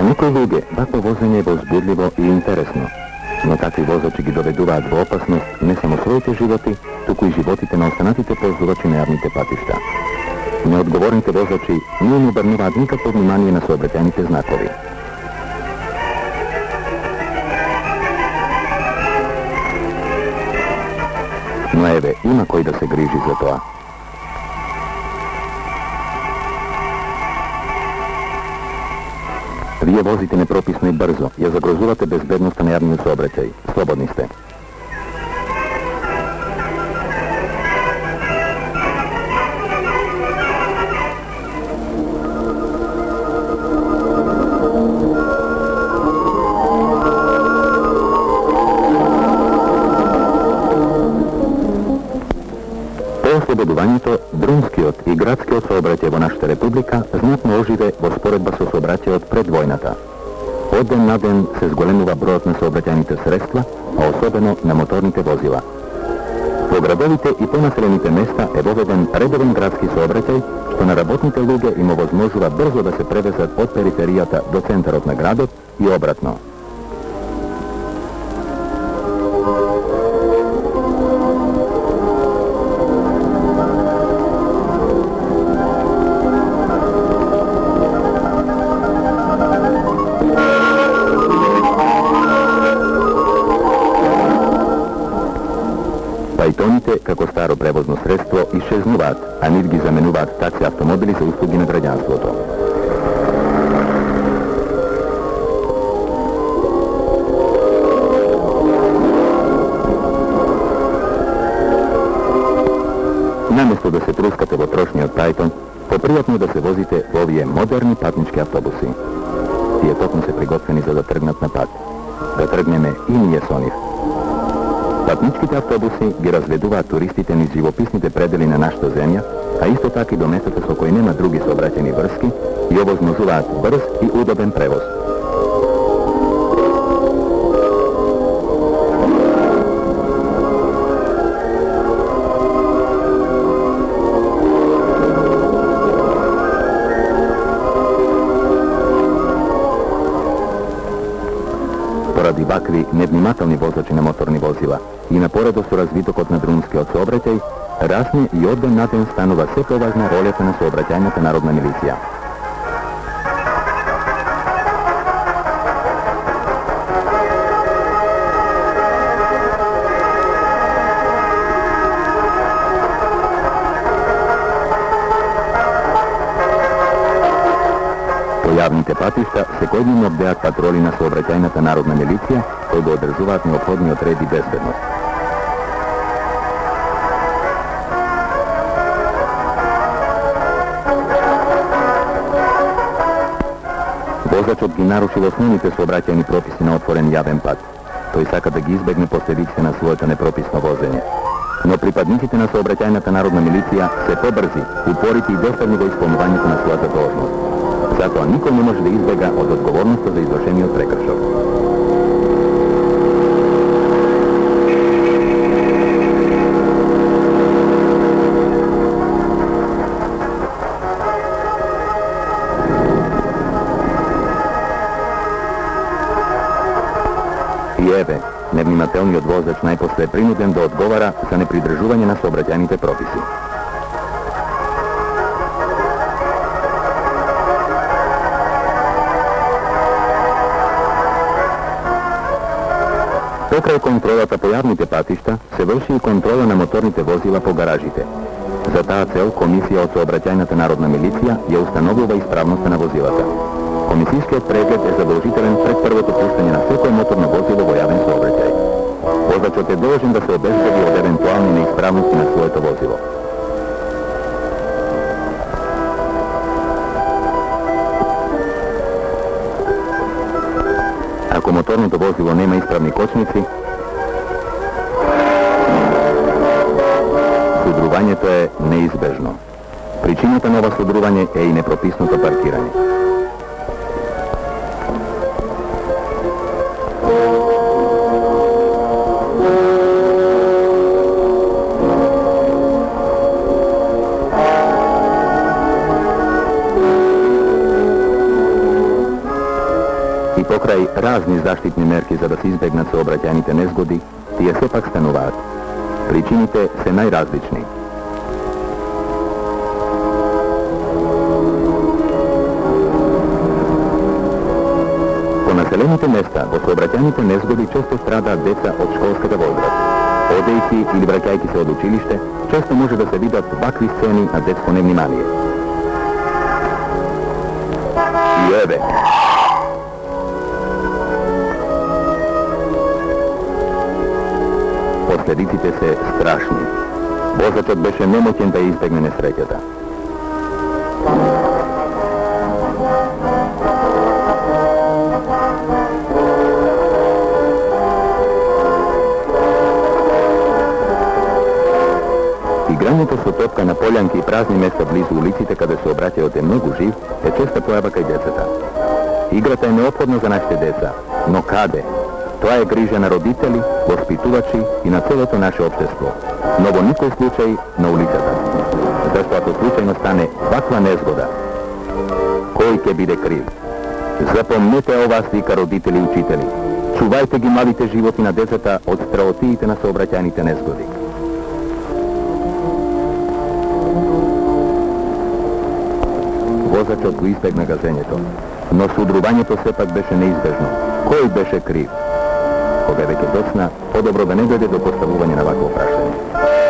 Za nekoj ľude takvo vozenje je vzbudljivo i interesno, no takvi vozači ги доведуваат во опасност не само своите животи, туку и животите на останатите ползувачи на јавните патишта. Неодговорните возачи не им обрнуваат никакво внимание на сообраќајните знакови. Но еве, има кој да се грижи за тоа. Вие возите непрописно и брзо, ја загрозувате безбедноста на јавниот сообраќај. Слободни сте. Ослободувањето, друмскиот и градскиот сообраќај во нашата република знатно оживе во споредба со сообраќајот пред војната. Од ден на ден се зголемува бројот на сообраќајните средства, а особено на моторните возила. Во градовите и понаселените места е воведен редовен градски сообраќај, што на работните луѓе им овозможува брзо да се превезат од периферијата до центарот на градот и обратно. Пајтоните, како старо превозно средство, исчезнуваат, а нив ги заменуваат такси автомобили за услуги на граѓанството. Наместо да се трускате во трошниот пајтон, попријатно да се возите во овие модерни патнички автобуси. Тие токму се приготвени за да тргнат на пат. Да тргнеме и ние со нив. Патничките автобуси ги разведуваат туристите низ живописните предели на нашата земја, а исто така и до местата со кои нема други сообраќајни врски и овозможуваат брз и удобен превоз. Поради вакви невнимателни возачи на моторни возила и напоредо со развитокот на друмскиот сообраќај, расне и од ден на ден станува се поважна ролята на сообраќајната народна милиција. По јавните патишта секојдневно бдеат патроли на сообраќајната народна милиција кои го одржуваат неопходниот ред и безбедност. Возачот ги нарушил основните сообраќајни прописи на отворен јавен пат. Тој сака да ги избегне последиците на своето непрописно возење. Но припадниците на сообраќајната народна милиција се побрзи, упорити и доставни во исполнувањето на својата должност. Затоа никој не може да избега од одговорноста за извршениот прекршок. И еве, невнимателниот возач најпосле е принуден да одговара за непридржување на сообраќајните прописи. Покрај контролата по јавните патишта, се врши и контрола на моторните возила по гаражите. За таа цел, комисија од сообраќајната народна милиција ја установува исправноста на возилата. Комисискиот преглед е задолжителен пред првото пуштање на секој моторно возило во јавен сообраќај. Возачот е должен да се обезбеди од евентуални неисправности на своето возило. Ако моторното возило нема исправни кочници, судрувањето е неизбежно. Причината на ова судрување е и непрописното паркирање. Pokraj razni zaštitni merki za da se izbjegnat saobraćajните nezgodi, tije sepak stanovat. Pričinite se najrazlični. Po naselenite mesta, po saobraćajните nezgodi često strada deca od školskega возраста. Odejci ili vraćajki se od učilište, često može da se vidat ovakvi sceni na detsko nevnimanije. Jebe! Posljedicite se strašni. Vozačot beše nemoćen da izbegne nesrećata. Igranjето со топка на полјанки и празни места близу улиците каде се обраќајот е многу жив е честа појава кај децата. Играта е неопходна за нашите деца, но каде? Тоа е грижа на родители, воспитувачи и на целото наше општество. Но во никој случај на улицата. Зашто ако случајно стане ваква незгода, кој ќе биде крив? Запомнете ова, вика родители и учители. Чувајте ги малите животи на децата од страотиите на сообраќајните незгоди. Возачот го избегна газењето, но судрувањето сепак беше неизбежно. Кој беше крив? Кога веќе доцна, подобро да не дојде до поставување на вакво прашање.